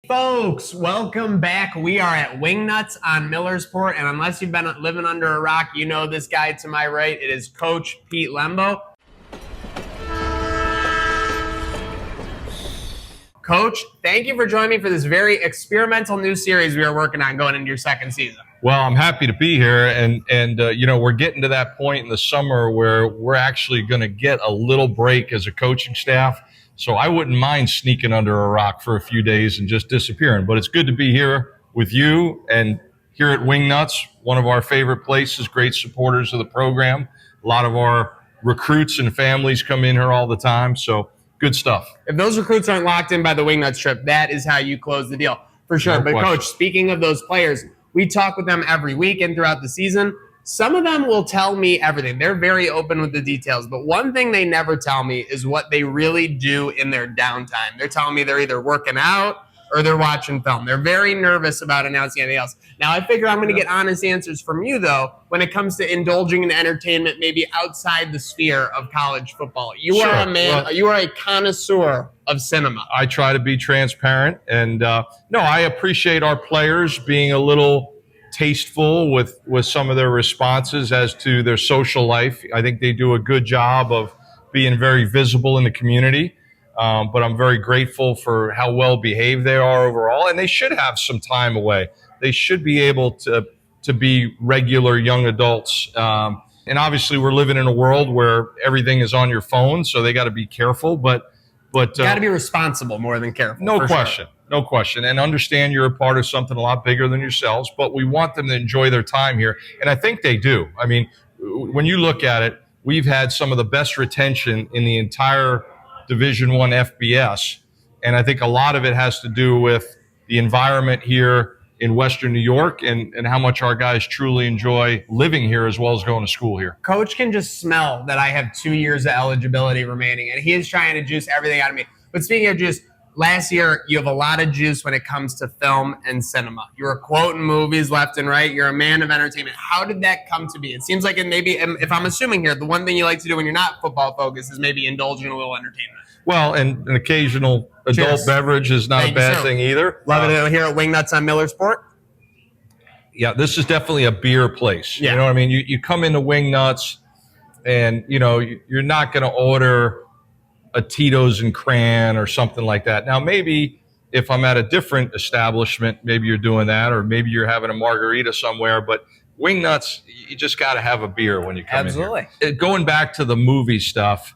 Folks, welcome back. We are at Wingnuts on Millersport, and unless you've been living under a rock, you know this guy to my right. It is Coach Pete Lembo. Coach, thank you for joining me for this very experimental new series we are working on going into your second season. Well, I'm happy to be here, and we're getting to that point in the summer where we're actually going to get a little break as a coaching staff. So I wouldn't mind sneaking under a rock for a few days and just disappearing. But it's good to be here with you and here at Wingnuts, one of our favorite places, great supporters of the program. A lot of our recruits and families come in here all the time. So good stuff. If those recruits aren't locked in by the Wingnuts trip, that is how you close the deal. For sure. But Coach, speaking of those players, we talk with them every week and throughout the season. Some of them will tell me everything. They're very open with the details. But one thing they never tell me is what they really do in their downtime. They're telling me they're either working out or they're watching film. They're very nervous about announcing anything else. Now, I figure I'm going to get honest answers from you, though, when it comes to indulging in entertainment, maybe outside the sphere of college football. You are a man, you are a connoisseur of cinema. I try to be transparent. And no, I appreciate our players being a little tasteful with some of their responses as to their social life. I think they do a good job of being very visible in the community. But I'm very grateful for how well behaved they are overall, and they should have some time away. They should be able to be regular young adults. And obviously, we're living in a world where everything is on your phone, so they got to be careful. But got to be responsible more than careful. No question, no question, and understand you're a part of something a lot bigger than yourselves. But we want them to enjoy their time here, and I think they do. I mean, when you look at it, we've had some of the best retention in the entire Division I FBS. And I think a lot of it has to do with the environment here in Western New York and how much our guys truly enjoy living here as well as going to school here. Coach can just smell that I have 2 years of eligibility remaining, and he is trying to juice everything out of me. But speaking of juice, last year you have a lot of juice when it comes to film and cinema. You were quoting movies left and right. You're a man of entertainment. How did that come to be? It seems like it maybe, if I'm assuming here, the one thing you like to do when you're not football focused is maybe indulge in a little entertainment. Well, and an occasional adult beverage is not a bad thing either. Love it here at Wingnuts on Millersport. Yeah, this is definitely a beer place. Yeah. You know what I mean? You come into Wingnuts and, you're not going to order a Tito's and Cran or something like that. Now, maybe if I'm at a different establishment, maybe you're doing that, or maybe you're having a margarita somewhere. But Wingnuts, you just got to have a beer when you come in here. Going back to the movie stuff,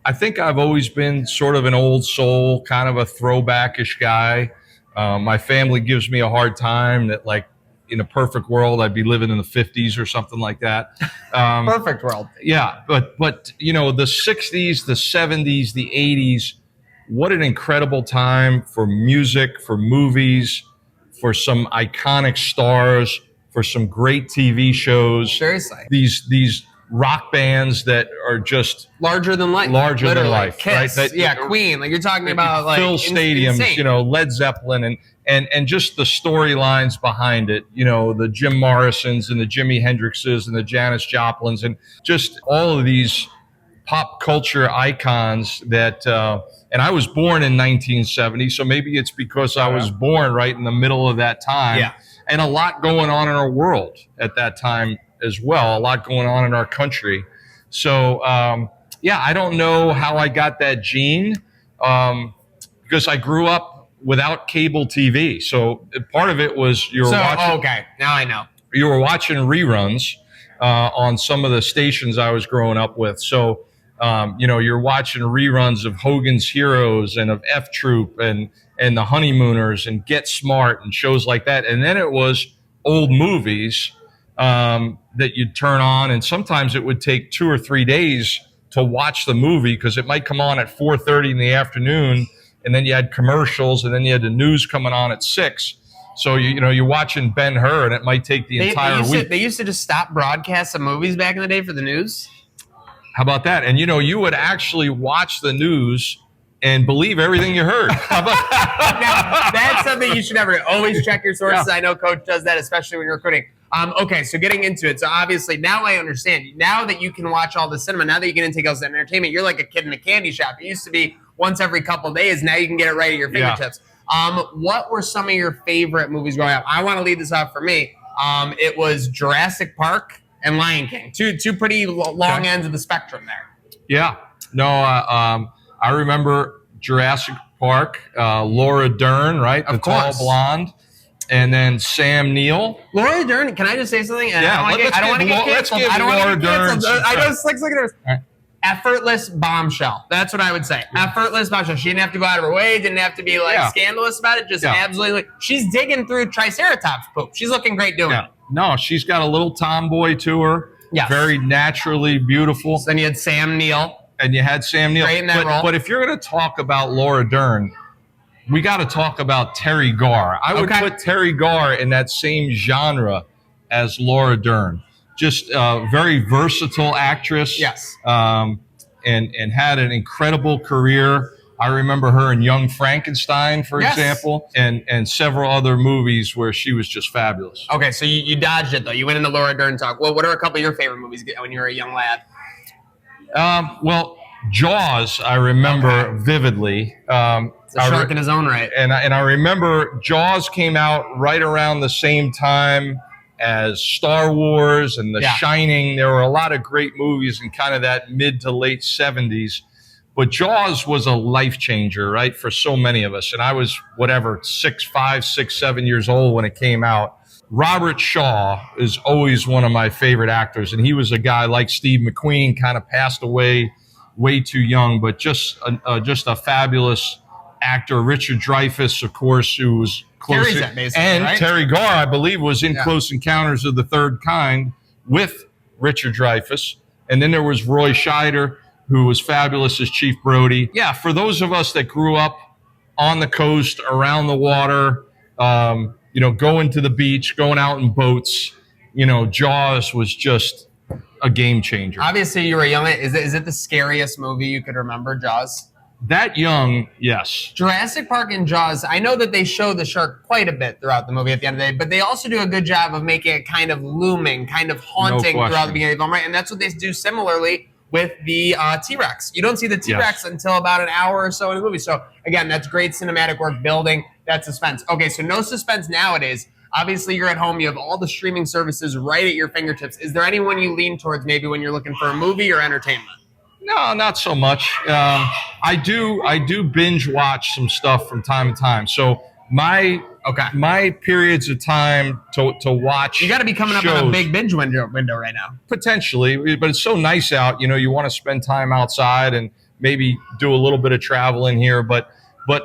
I think I've always been sort of an old soul, kind of a throwback-ish guy. My family gives me a hard time that, like, in a perfect world, I'd be living in the 50s or something like that. Perfect world. Yeah, but the 60s, the 70s, the 80s, what an incredible time for music, for movies, for some iconic stars, for some great TV shows. Seriously. These rock bands that are just larger than life, than life, Kiss, right? Queen, like you're talking about, like fill stadiums, insane. Led Zeppelin, and just the storylines behind it, the Jim Morrisons and the Jimi Hendrixes and the Janis Joplins, and just all of these pop culture icons that. And I was born in 1970, so maybe it's because I was born right in the middle of that time, and a lot going on in our world at that time as well, a lot going on in our country. So, I don't know how I got that gene, because I grew up without cable TV. So part of it was watching. Okay, now I know. You were watching reruns on some of the stations I was growing up with. So, you're watching reruns of Hogan's Heroes and of F Troop and the Honeymooners and Get Smart and shows like that. And then it was old movies that you'd turn on, and sometimes it would take 2 or 3 days to watch the movie because it might come on at 4:30 in the afternoon, and then you had commercials, and then you had the news coming on at 6. So you're watching Ben-Hur, and it might take the entire week. They used to just stop broadcasts of movies back in the day for the news. How about that? And you would actually watch the news and believe everything you heard. Now, that's something you should never do. Always check your sources. Yeah. I know Coach does that, especially when you're recruiting. Okay, so getting into it. So obviously now I understand. Now that you can watch all the cinema, now that you can take all the entertainment, you're like a kid in a candy shop. It used to be once every couple of days. Now you can get it right at your fingertips. What were some of your favorite movies growing up? I want to lead this off for me. It was Jurassic Park and Lion King. Two pretty long ends of the spectrum there. Yeah. No, I remember Jurassic Park, Laura Dern, right? The tall blonde. And then Sam Neill. Laura Dern, can I just say something? And yeah, I don't want to get canceled. I don't want to get canceled. I just look at this. Right. Effortless bombshell. That's what I would say. Yeah. Effortless bombshell. She didn't have to go out of her way. Didn't have to be scandalous about it. Just absolutely. She's digging through Triceratops poop. She's looking great doing it. No, she's got a little tomboy to her. Yes. Very naturally beautiful. So then you had Sam Neill. And you had Sam Neill. Great in that role. But if you're going to talk about Laura Dern, we got to talk about Terry Garr. I would put Terry Garr in that same genre as Laura Dern. Just a very versatile actress. Yes. And had an incredible career. I remember her in Young Frankenstein, for example, and several other movies where she was just fabulous. Okay, so you dodged it, though. You went into Laura Dern talk. Well, what are a couple of your favorite movies when you were a young lad? Well, Jaws, I remember vividly. It's a shark in his own right. And I remember Jaws came out right around the same time as Star Wars and The Shining. There were a lot of great movies in kind of that mid to late 70s. But Jaws was a life changer, right, for so many of us. And I was, 5, 6, 7 years old when it came out. Robert Shaw is always one of my favorite actors. And he was a guy like Steve McQueen, kind of passed away way too young, but just a fabulous actor. Richard Dreyfuss, of course, who was close. Terry Garr, I believe, was in Close Encounters of the Third Kind with Richard Dreyfuss. And then there was Roy Scheider, who was fabulous as Chief Brody. Yeah, for those of us that grew up on the coast, around the water, going to the beach, going out in boats, Jaws was just a game changer. Obviously, you were young. Is it the scariest movie you could remember, Jaws? That young, yes. Jurassic Park and Jaws, I know that they show the shark quite a bit throughout the movie at the end of the day, but they also do a good job of making it kind of looming, kind of haunting throughout the beginning of the film, right? And that's what they do similarly with the T-Rex. You don't see the T-Rex until about an hour or so in the movie. So, again, that's great cinematic work building that suspense. Okay, so no suspense nowadays. Obviously, you're at home. You have all the streaming services right at your fingertips. Is there anyone you lean towards maybe when you're looking for a movie or entertainment? No, not so much. I do binge watch some stuff from time to time. So my periods of time to watch. You got to be coming up on a big binge window right now. Potentially, but it's so nice out. You want to spend time outside and maybe do a little bit of travel in here. But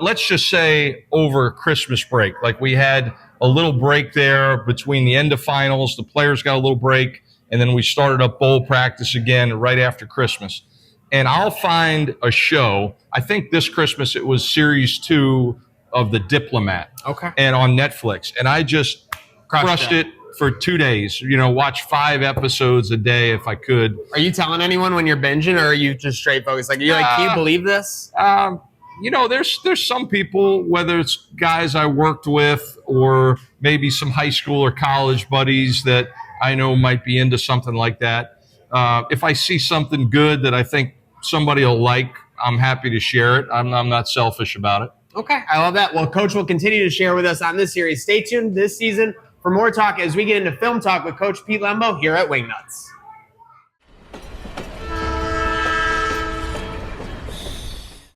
let's just say over Christmas break, like we had a little break there between the end of finals. The players got a little break, and then we started up bowl practice again right after Christmas. And I'll find a show. I think this Christmas it was series 2 of The Diplomat. Okay. And on Netflix. And I just crushed it for 2 days. Watch 5 episodes a day if I could. Are you telling anyone when you're binging, or are you just straight focused? Like, can you believe this? There's some people, whether it's guys I worked with or maybe some high school or college buddies that I know might be into something like that. If I see something good that I think somebody will like, I'm happy to share it. I'm not selfish about it. Okay, I love that. Well, Coach will continue to share with us on this series. Stay tuned this season for more talk as we get into film talk with Coach Pete Lembo here at Wingnuts.